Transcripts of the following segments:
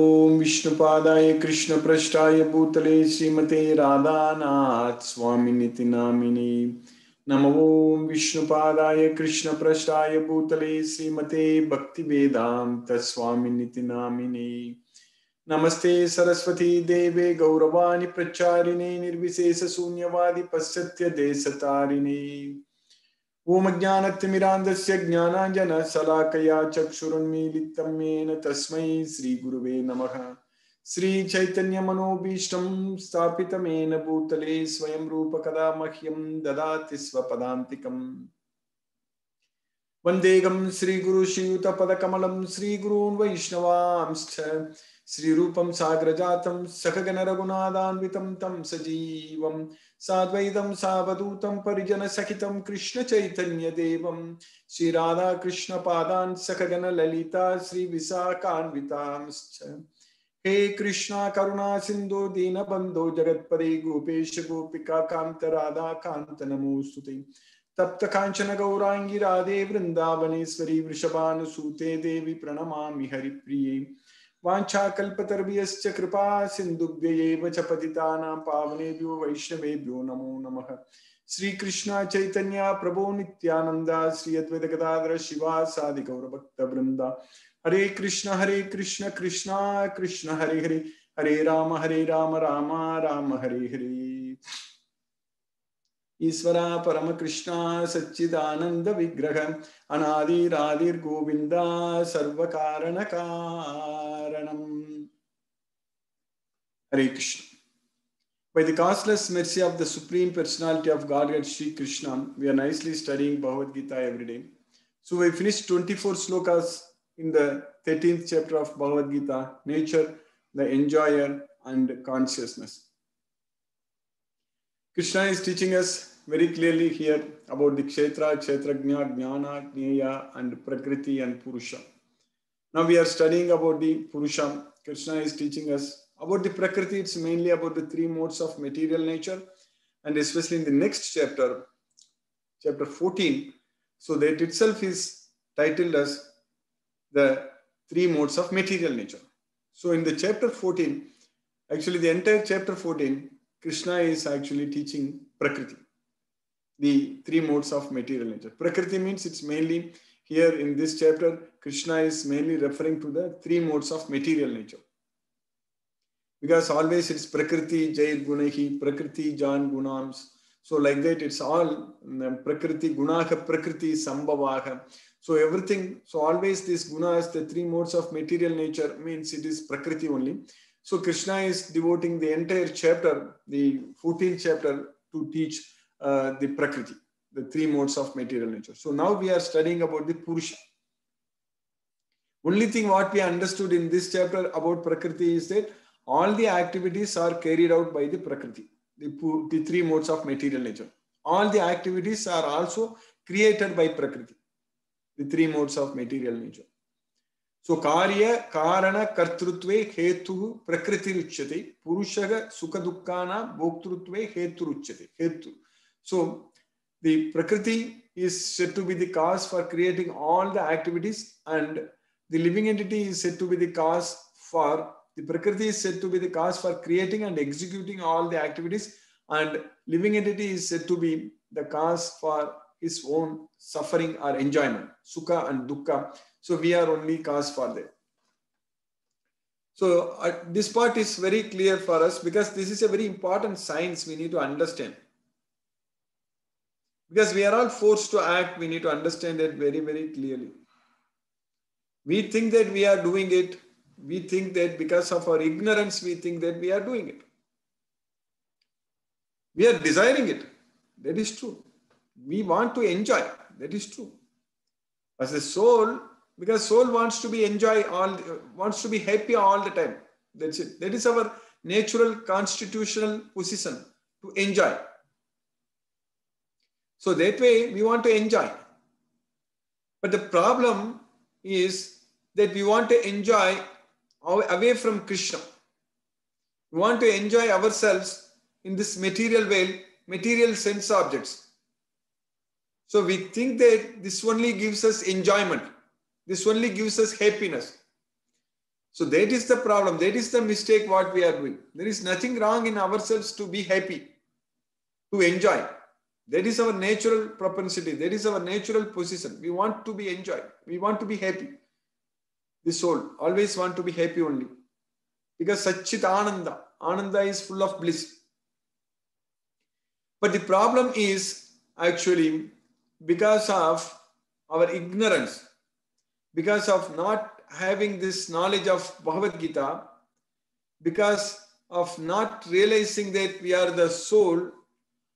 ओम विष्णुपादाय कृष्णपृष्ठाय भूतले श्रीमते राधानाथ स्वामिनिति नामिने नमो ओम विष्णुपादाय कृष्णपृष्ठाय भूतले श्रीमते भक्तिवेदांत स्वामिनिति नामिने नमस्ते सरस्वती देवे गौरवाणी प्रचारिणे निर्विशेष शून्यवादी पश्चात्य देशतारिणे ओम ज्ञानतिमिरान्धस्य ज्ञानाञ्जनशलाकया चक्षुरुन्मीलितं येन तस्मै श्रीगुरुवे नमः। श्रीचैतन्यमनोभीष्टं स्थापितमेन भूतले स्वयं रूपकदा मह्यं ददाति स्वपदान्तिकम्। वन्देहं श्रीगुरुश्रीयुतपदकमलं श्रीगुरून् वैष्णवांश्च श्रीरूपं साग्रजातं सखगण रघुनाथान्वितं तं सजीवं साद्वैतं सावधूतं परिजनसहितं कृष्णचैतन्यदेवं श्रीराधाकृष्णपादान् सखगण ललिता श्रीविशाखान्वितांश्च। हे कृष्णा करुणा सिन्धु दीनबन्धो जगत्पते गोपेश गोपिका कान्त राधा कान्त नमोस्तुते। तप्त कांचन गौरांगी राधे वृंदावनेश्वरी वृषभानुसूते देवी प्रणमामि हरिप्रिये। वाञ्छाकल्पतरुभ्यश्च कृपा सिन्धुभ्यैव च पतितानां पावनेभ्यो वैष्णवेभ्यो नमो नमः। श्री कृष्ण चैतन्य प्रभो नित्यानंद श्री अद्वैत गदाधर शिवासादि गौरभक्तवृंदा। हरे कृष्ण कृष्ण कृष्ण हरे हरे, हरे राम राम राम हरे हरे। ईश्वरा परम कृष्णा सच्चिदानंद विग्रह अनादिरादिर गोविंदा सर्व कारण कारणम। हरे Krishna. By the causeless mercy of the Supreme Personality of Godhead Sri Krishna, we are nicely studying Bhagavad Gita every day. So we finished 24 slokas in the 13th chapter of Bhagavad Gita, nature, the enjoyer and consciousness. Krishna is teaching us very clearly here about the Kshetra, Kshetrajna, Jnana, Jneya and Prakriti and Purusha. Now we are studying about the Purusha. Krishna is teaching us about the Prakriti. It's mainly about the three modes of material nature, and especially in the next chapter, chapter 14. So that itself is titled as the three modes of material nature. So in the chapter 14, actually the entire chapter 14, Krishna is actually teaching Prakriti, the three modes of material nature. Prakriti means it's mainly here in this chapter, Krishna is mainly referring to the three modes of material nature. Because always it's Prakriti, Jair Gunahi, Prakriti, Jan Gunams. So like that, it's all Prakriti, Gunaha, Prakriti, Sambhavaha. So everything, so always these gunas, the three modes of material nature means it is Prakriti only. So Krishna is devoting the entire chapter, the 14th chapter, to teach the Prakriti, the three modes of material nature. So now we are studying about the Purusha. Only thing what we understood in this chapter about Prakriti is that all the activities are carried out by the Prakriti, the three modes of material nature. All the activities are also created by Prakriti, the three modes of material nature. So Karya, Karana, Kartrutve, Hetu, Prakriti Ruchyate, Purushaga, Sukha Dukkana, Bhoktrutve, Hetu Ruchyate. Hetu. So the Prakriti is said to be the cause for creating all the activities, and the living entity is said to be the cause for, the Prakriti is said to be the cause for creating and executing all the activities, and living entity is said to be the cause for his own suffering or enjoyment, Sukha and Dukkha. So we are only cause for that. So this part is very clear for us because this is a very important science we need to understand. Because we are all forced to act, we need to understand it very, very clearly. We think that we are doing it. We think that because of our ignorance, we think that we are doing it. We are desiring it. That is true. We want to enjoy. That is true. As a soul, because soul wants to be wants to be happy all the time. That's it. That is our natural constitutional position, to enjoy. So that way we want to enjoy. But the problem is that we want to enjoy away from Krishna. We want to enjoy ourselves in this material way, material sense objects. So we think that this only gives us enjoyment. This only gives us happiness. So that is the problem. That is the mistake what we are doing. There is nothing wrong in ourselves to be happy, to enjoy. That is our natural propensity. That is our natural position. We want to be enjoyed. We want to be happy. The soul always want to be happy only. Because Satchit Ananda. Ananda is full of bliss. But the problem is actually because of our ignorance, because of not having this knowledge of Bhagavad Gita, because of not realizing that we are the soul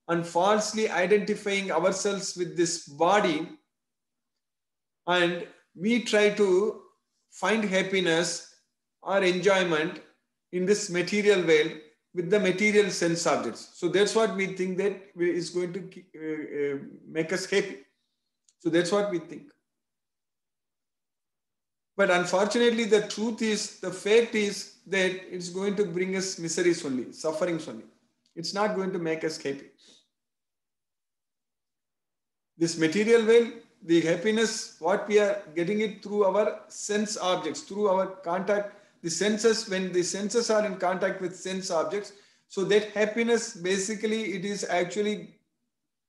and falsely identifying ourselves with this body, and we try to find happiness or enjoyment in this material world with the material sense objects. So that's what we think that is going to make us happy. So that's what we think. But unfortunately, the truth is, the fact is that it's going to bring us miseries only, sufferings only. It's not going to make us happy. This material world, the happiness, what we are getting it through our sense objects, through our contact, the senses, when the senses are in contact with sense objects, so that happiness, basically, it is actually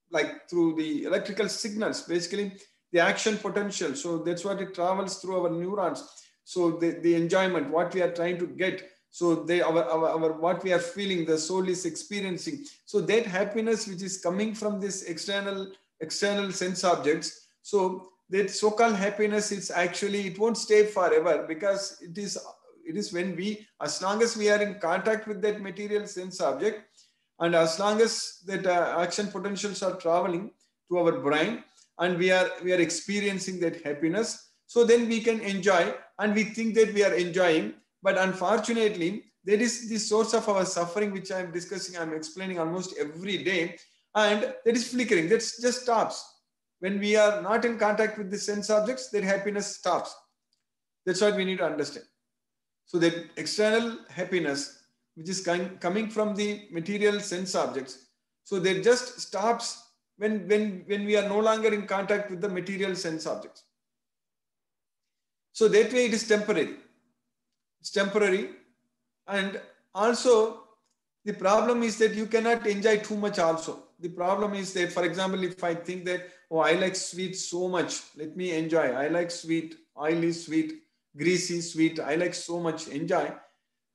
like through the electrical signals, basically the action potential. So that's what it travels through our neurons. So the enjoyment, what we are trying to get, so our what we are feeling, the soul is experiencing. So that happiness which is coming from this external sense objects, so that so-called happiness, it's actually, it won't stay forever, because it is when we, as long as we are in contact with that material sense object, and as long as that action potentials are traveling to our brain, and we are experiencing that happiness, so then we can enjoy, and we think that we are enjoying. But unfortunately, that is the source of our suffering, which I am discussing, I am explaining almost every day, and that is flickering. That just stops. When we are not in contact with the sense objects, that happiness stops. That's what we need to understand. So that external happiness, which is coming from the material sense objects, so that just stops when we are no longer in contact with the material sense objects. So that way it is temporary. It's temporary. And also the problem is that you cannot enjoy too much also. The problem is that, for example, if I think that, oh, I like sweet so much, let me enjoy. I like sweet, oily sweet, greasy sweet, I like so much, enjoy.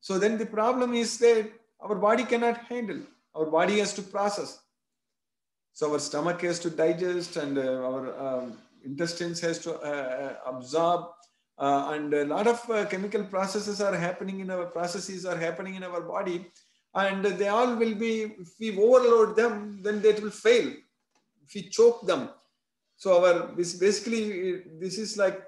So then the problem is that our body cannot handle. Our body has to process. So our stomach has to digest, and our intestines has to absorb, and a lot of chemical processes are happening in our body, and they all will be, if we overload them, then they will fail. If we choke them, so basically this is like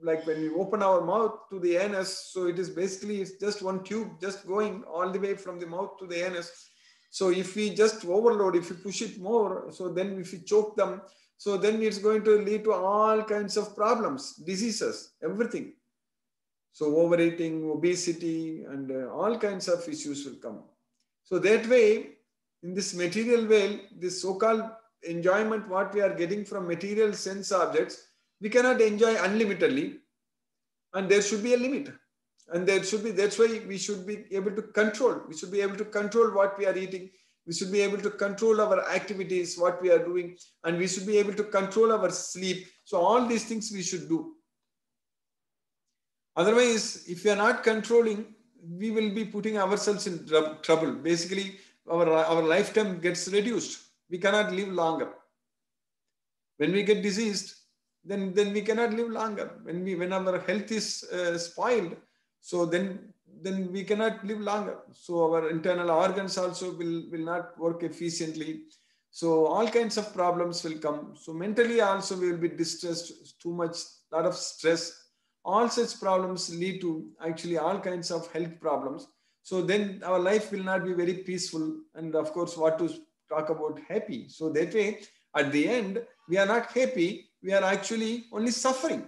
when we open our mouth to the anus, so it is basically, it's just one tube just going all the way from the mouth to the anus. So if we just overload, if we push it more, so then if we choke them, so then it's going to lead to all kinds of problems, diseases, everything. So overeating, obesity, and all kinds of issues will come. So that way, in this material world, this so-called enjoyment, what we are getting from material sense objects, we cannot enjoy unlimitedly, and there should be a limit. And there should be, that's why we should be able to control. We should be able to control what we are eating. We should be able to control our activities, what we are doing, and we should be able to control our sleep. So all these things we should do. Otherwise, if we are not controlling, we will be putting ourselves in trouble. Basically, our lifetime gets reduced. We cannot live longer. When we get diseased, then we cannot live longer. When our health is spoiled, so then we cannot live longer. So our internal organs also will not work efficiently. So all kinds of problems will come. So mentally also we will be distressed, too much, lot of stress. All such problems lead to actually all kinds of health problems. So then our life will not be very peaceful. And of course, what to talk about happy. So that way, at the end, we are not happy. We are actually only suffering.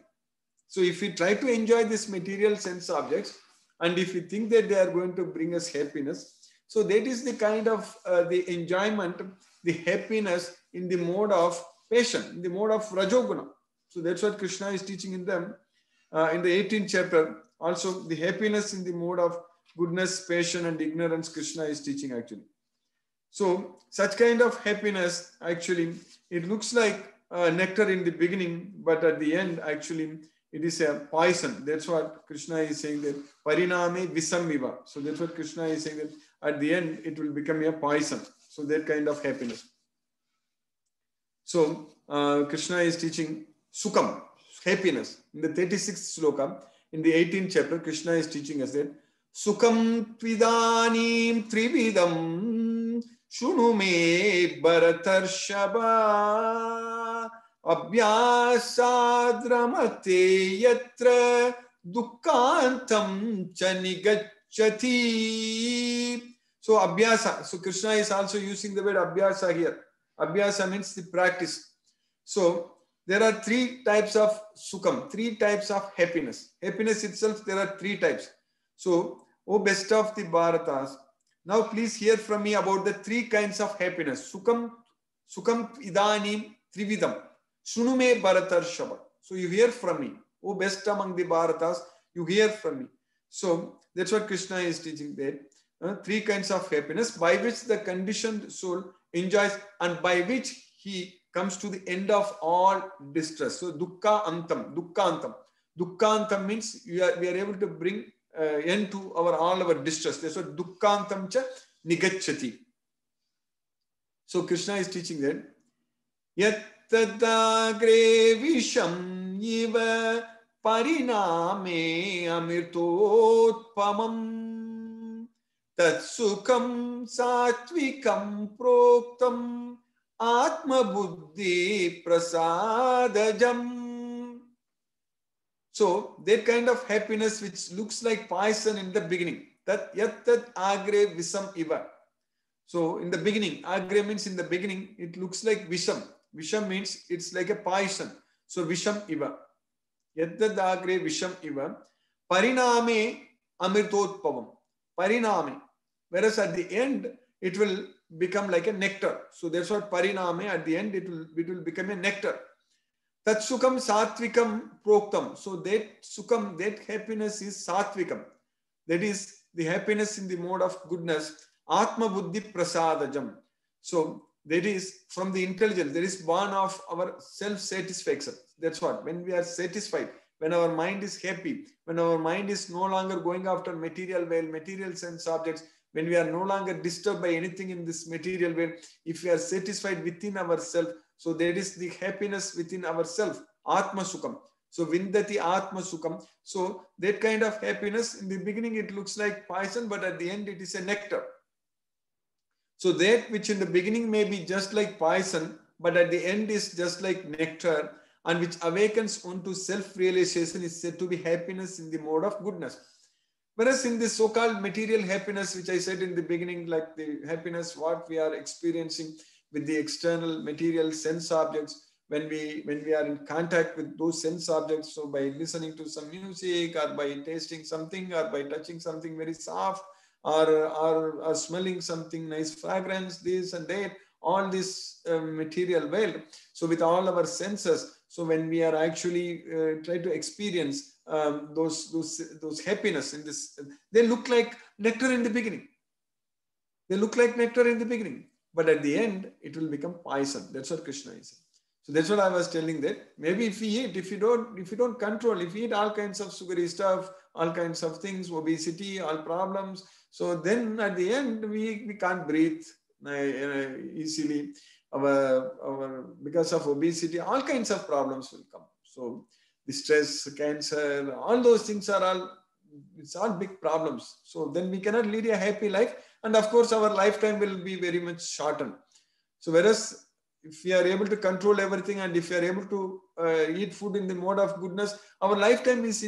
So if we try to enjoy this material sense objects, and if we think that they are going to bring us happiness, so that is the kind of the enjoyment, the happiness in the mode of passion, in the mode of Rajoguna. So that's what Krishna is teaching in them in the 18th chapter. Also, the happiness in the mode of goodness, passion, and ignorance, Krishna is teaching actually. So, such kind of happiness, actually, it looks like nectar in the beginning, but at the end, actually, it is a poison. That's what Krishna is saying, that pariname visamiva. So that's what Krishna is saying, that at the end, it will become a poison. So that kind of happiness. So Krishna is teaching Sukham, happiness. In the 36th sloka, in the 18th chapter, Krishna is teaching us that Sukham tvidanim trividam shunu me bharatarshaba abhyasadramate yatra dukkantam chanigachati. So abhyasa. So Krishna is also using the word abhyasa here. Abhyasa means the practice. So there are three types of sukham, three types of happiness. Happiness itself, there are three types. So, O best of the Bharatas, now please hear from me about the three kinds of happiness. Sukham idanim trividam. Sunume Bharatarshava. So you hear from me. O best among the Bharatas, you hear from me. So that's what Krishna is teaching there. Three kinds of happiness by which the conditioned soul enjoys and by which he comes to the end of all distress. So dukkha antam. Dukkha antam means we are able to bring end to all our distress. That's what dukkha antam cha nigacchati. So Krishna is teaching that yattadagre visham iva pariname amirtotpamam tat sukham satvikam proktam atma buddhi prasadajam. So that kind of happiness which looks like poison in the beginning, that yattat agre visam iva. So in the beginning, agre means in the beginning, it looks like visham. Visham means it's like a poison. So visham iva. Yattat agre visham iva. Pariname amirtotpavam. Pariname. Whereas at the end, it will become like a nectar. So that's what pariname, at the end, it will become a nectar. Tat sukham satvikam proktam. So that sukham, that happiness is satvikam. That is the happiness in the mode of goodness. Atma buddhi prasadajam. So that is from the intelligence. That is born of our self-satisfaction. That's what. When we are satisfied, when our mind is happy, when our mind is no longer going after material world, material sense objects, when we are no longer disturbed by anything in this material world, if we are satisfied within ourselves, so that is the happiness within ourselves, Atma Sukham. So Vindati Atma Sukham. So that kind of happiness, in the beginning it looks like poison, but at the end it is a nectar. So that which in the beginning may be just like poison, but at the end is just like nectar, and which awakens onto self-realization is said to be happiness in the mode of goodness. Whereas in this so-called material happiness, which I said in the beginning, like the happiness, what we are experiencing with the external material sense objects, when we are in contact with those sense objects, so by listening to some music or by tasting something or by touching something very soft or smelling something nice fragrance, this and that, all this material world. So with all our senses, so when we are actually try to experience those happiness in this, they look like nectar in the beginning. They look like nectar in the beginning, but at the end it will become poison. That's what Krishna is saying. So that's what I was telling, that maybe if we eat, if you don't control, if you eat all kinds of sugary stuff, all kinds of things, obesity, all problems, so then at the end we can't breathe easily. Because of obesity, all kinds of problems will come. So the stress, cancer, all those things are it's all big problems. So then we cannot lead a happy life, and of course our lifetime will be very much shortened. So whereas if we are able to control everything, and if we are able to eat food in the mode of goodness, our lifetime is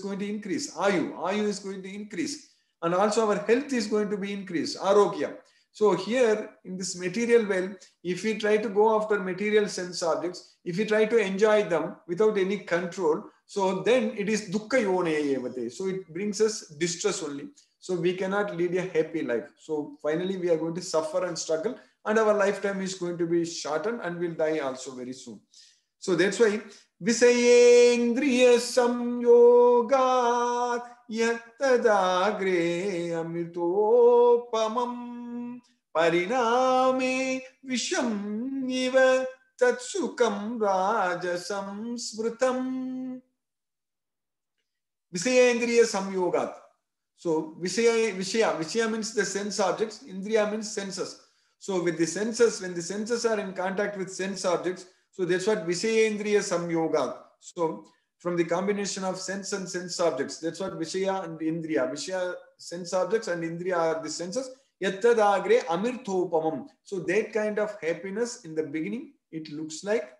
going to increase. Ayu is going to increase, and also our health is going to be increased. Arogya. So here in this material world, if we try to go after material sense objects, if we try to enjoy them without any control, so then it is dukkha yone evate. So it brings us distress only. So we cannot lead a happy life. So finally we are going to suffer and struggle, and our lifetime is going to be shortened, and we'll die also very soon. So that's why Visayendriya samyogat yattadagre amritopamam pariname visham iva tatsukam rajasam smritam. Visayendriya samyogat. So Vishaya means the sense objects, Indriya means senses. So with the senses, when the senses are in contact with sense objects, so that's what Vishayendriya samyoga. So from the combination of sense and sense objects, that's what Vishaya and Indriya. Vishaya sense objects and Indriya are the senses. Yattadagre amirthopamam. So that kind of happiness in the beginning, it looks like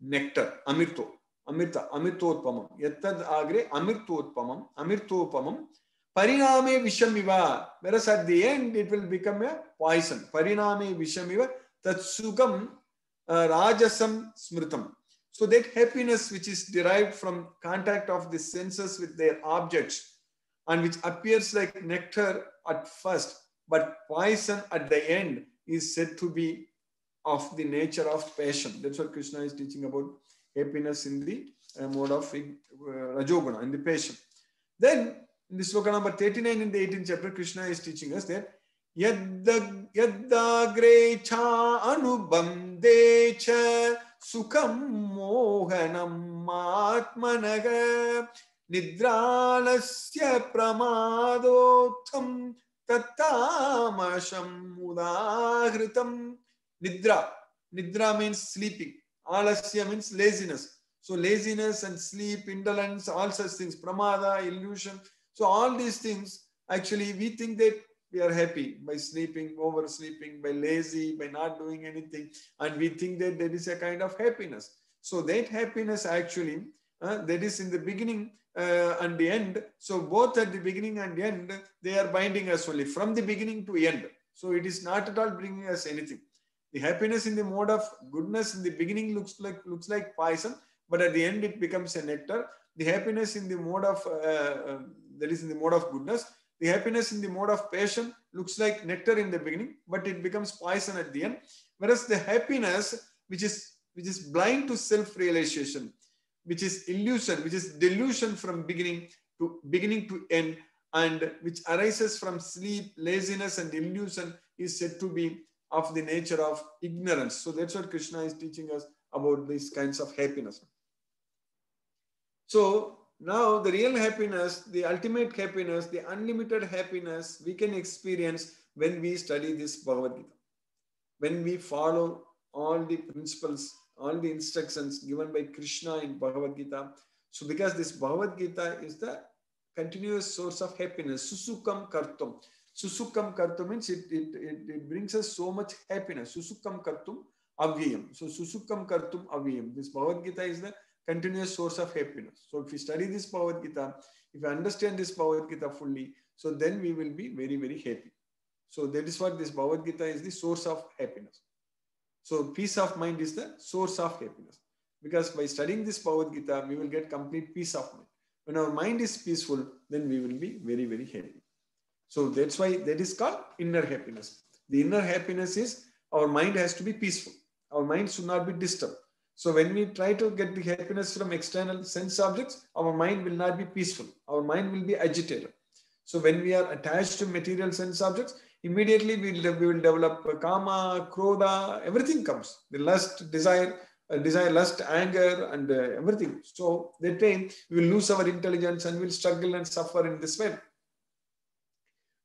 nectar, amirto. Amirta, amirtotpamam. Yattad agre amirtotpamam. Pariname vishamiva. Whereas at the end, it will become a poison. Pariname vishamiva. Tatsukam rajasam smritam. So that happiness which is derived from contact of the senses with their objects and which appears like nectar at first, but poison at the end is said to be of the nature of passion. That's what Krishna is teaching about happiness in the mode of Rajoguna, in the passion. Then in the sloka number 39 in the 18th chapter, Krishna is teaching us that Yaddagre cha anubamde cha sukham mohanam atmanaga nidralasya pramadotham tattamasham udahritam. Nidra means sleeping. Alasya means laziness. So laziness and sleep, indolence, all such things, pramada, illusion. So all these things, actually we think that we are happy by sleeping, oversleeping, by lazy, by not doing anything. And we think that there is a kind of happiness. So that happiness actually, that is in the beginning and the end. So both at the beginning and the end, they are binding us only from the beginning to end. So it is not at all bringing us anything. The happiness in the mode of goodness in the beginning looks like poison, but at the end it becomes a nectar. The happiness in the mode of that is in the mode of goodness. The happiness in the mode of passion looks like nectar in the beginning, but it becomes poison at the end. Whereas the happiness, which is blind to self-realization, which is illusion, which is delusion from beginning to end, and which arises from sleep, laziness, and illusion, is said to be of the nature of ignorance. So that's what Krishna is teaching us about these kinds of happiness. So now the real happiness, the ultimate happiness, the unlimited happiness we can experience when we study this Bhagavad Gita. When we follow all the principles, all the instructions given by Krishna in Bhagavad Gita. So because this Bhagavad Gita is the continuous source of happiness, Susukam Kartum. Susukam Kartum means it brings us so much happiness. Susukam Kartum Avyayam. So Susukam Kartum Avyayam. This Bhagavad Gita is the continuous source of happiness. So if we study this Bhagavad Gita, if we understand this Bhagavad Gita fully, so then we will be very, very happy. So that is what this Bhagavad Gita is, the source of happiness. So peace of mind is the source of happiness. Because by studying this Bhagavad Gita, we will get complete peace of mind. When our mind is peaceful, then we will be very, very happy. So that's why that is called inner happiness. The inner happiness is our mind has to be peaceful. Our mind should not be disturbed. So when we try to get the happiness from external sense objects, our mind will not be peaceful. Our mind will be agitated. So when we are attached to material sense objects, immediately we will develop kama, krodha, everything comes. The lust, desire, lust, anger, and everything. So that time we will lose our intelligence and we will struggle and suffer in this way.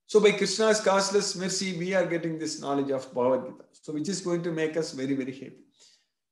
So by Krishna's causeless mercy, we are getting this knowledge of Bhagavad Gita. So which is going to make us very, very happy.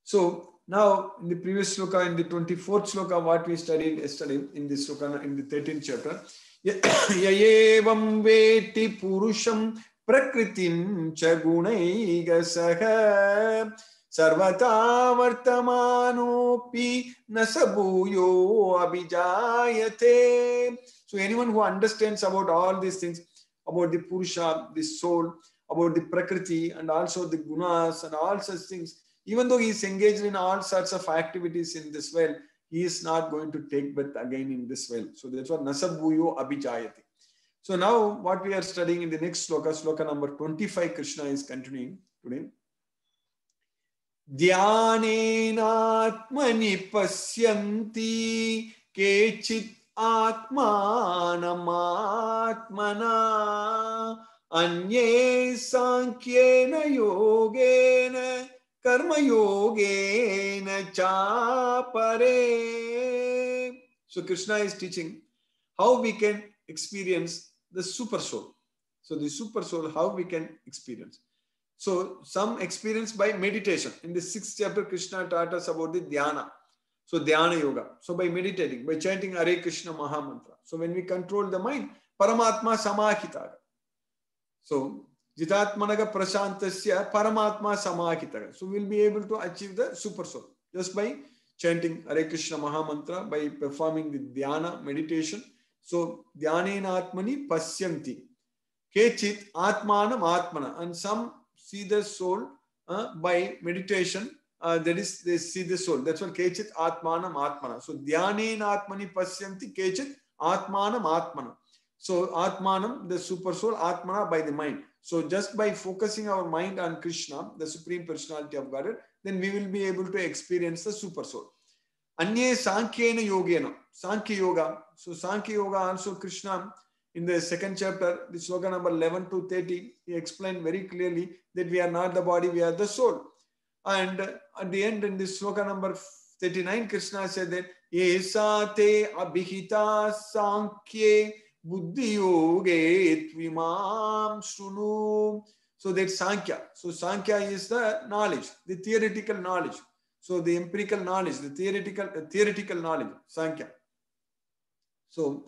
So now in the previous sloka, in the 24th sloka, what we studied yesterday in this sloka, in the 13th chapter, Yayevam veti purusham prakritim cha gunaigasaha sarvata vartamanopi nasabuyo abhijayate. So anyone who understands about all these things, about the Purusha, the soul, about the Prakriti, and also the Gunas and all such things, even though he is engaged in all sorts of activities in this world, he is not going to take birth again in this world. So that's what Nasabhuyo Abhijayati. So now what we are studying in the next sloka, sloka number 25, Krishna is continuing today. ध्यानेनात्मनि पश्यन्ति केचित् आत्मानमात्मना अन्ये सांख्येन योगेन कर्मयोगेन चापरे. So Krishna is teaching how we can experience the super soul. So the super soul, how we can experience. So some experience by meditation. In the 6th chapter, Krishna taught us about the dhyana. So dhyana yoga. So by meditating, by chanting Hare Krishna Mahamantra. So when we control the mind, Paramatma Samakita. So Jitatmanaga Prashantasya Paramatma Samakita. So we'll be able to achieve the super soul just by chanting Hare Krishna Mahamantra, by performing the dhyana meditation. So dhyanena atmani pasyanti. Kechit atmanam atmana. And some see the soul by meditation. That is, they see the soul. That's what kechit atmanam atmana. So dhyanena atmani pasyanti kechit atmanam atmana. So atmanam, the super soul, atmana by the mind. So just by focusing our mind on Krishna, the Supreme Personality of Godhead, then we will be able to experience the super soul. Anye Sankhya Yogena, Sankhya Yoga. So Sankhya Yoga also Krishna in the 2nd chapter, the sloka number 11 to 30, he explained very clearly that we are not the body, we are the soul. And at the end, in this sloka number 39, Krishna said that Esa te abhihita sankhye buddhi yoge tvimam shrunu. So that Sankhya. So Sankhya is the knowledge, the theoretical knowledge. So the empirical knowledge, the theoretical knowledge, Sankhya. So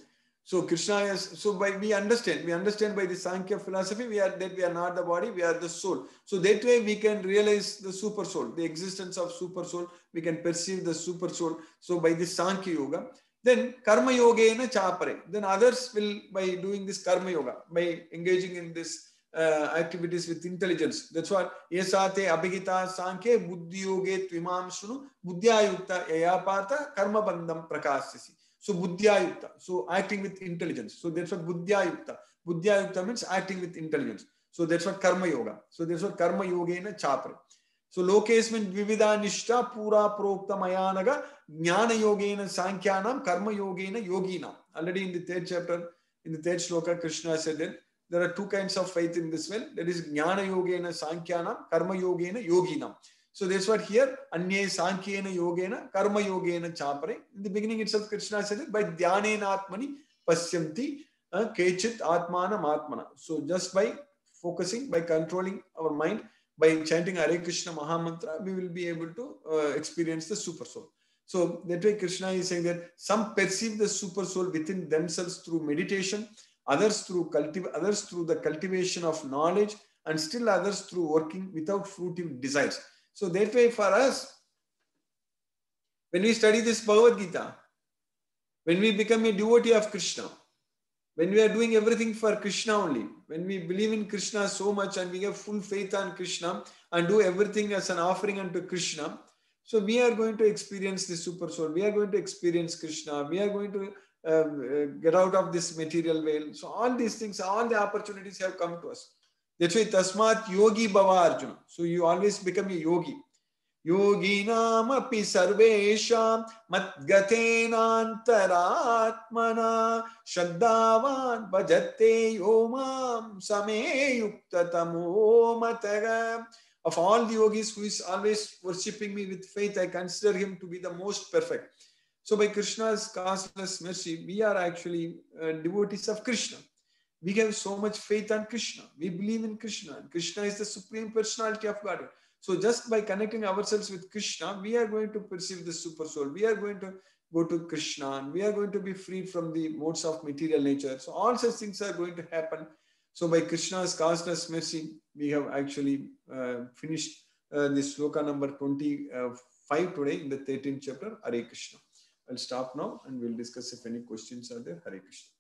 Krishna is, so we understand by the Sankhya philosophy, we are not the body, we are the soul. So that way we can realize the super soul, the existence of super soul. We can perceive the super soul. So by this Sankhya yoga, then karma yogena chapare. Then others will, by doing this karma yoga, by engaging in this activities with intelligence. That's what Yesate Abhigita Sankhya Buddhi Yoge Tvimam Shunu Buddhya Yukta Yayapata Karma Bandham Prakasyasi. So Buddhya Yukta. So acting with intelligence. So that's what Buddhya Yukta. Buddhya Yukta means acting with intelligence. So that's what Karma Yoga. So that's what Karma Yogena Chapra. So Lokesmin Vivida Nishta Pura Prokta Mayanaga Jnana Yogena Sankhyanam Karma Yogena Yogina. Already in the 3rd chapter, in the 3rd sloka, Krishna said that there are 2 kinds of faith in this well. That is Jnana Yogena Sankhyanam, Karma Yogena Yoginam. So that's what here, Anye Sankhyena Yogena, Karma Yogena Chapare. In the beginning itself, Krishna said it, by Dhyanena Atmani Pasyanti Kechit Atmanam Atmana. So just by focusing, by controlling our mind, by chanting Hare Krishna Mahamantra, we will be able to experience the super soul. So that way Krishna is saying that some perceive the super soul within themselves through meditation, others through the cultivation of knowledge, and still others through working without fruitive desires. So that way for us, when we study this Bhagavad Gita, when we become a devotee of Krishna, when we are doing everything for Krishna only, when we believe in Krishna so much and we have full faith on Krishna and do everything as an offering unto Krishna, so we are going to experience the super soul. We are going to experience Krishna. We are going to get out of this material veil. So all these things, all the opportunities have come to us. That's why Tasmat Yogi Bhava Arjuna. So you always become a yogi. Yoginam api sarvesham matgatenantaratmana shraddhavan bhajate yomam same yuktatamo mataga. Of all the yogis who is always worshipping me with faith, I consider him to be the most perfect. So by Krishna's causeless mercy, we are actually devotees of Krishna. We have so much faith on Krishna. We believe in Krishna. Krishna is the Supreme Personality of God. So just by connecting ourselves with Krishna, we are going to perceive the super soul. We are going to go to Krishna and we are going to be freed from the modes of material nature. So all such things are going to happen. So by Krishna's causeless mercy, we have actually finished this sloka number 25 today in the 13th chapter, Hare Krishna. I'll stop now and we'll discuss if any questions are there. Hare Krishna.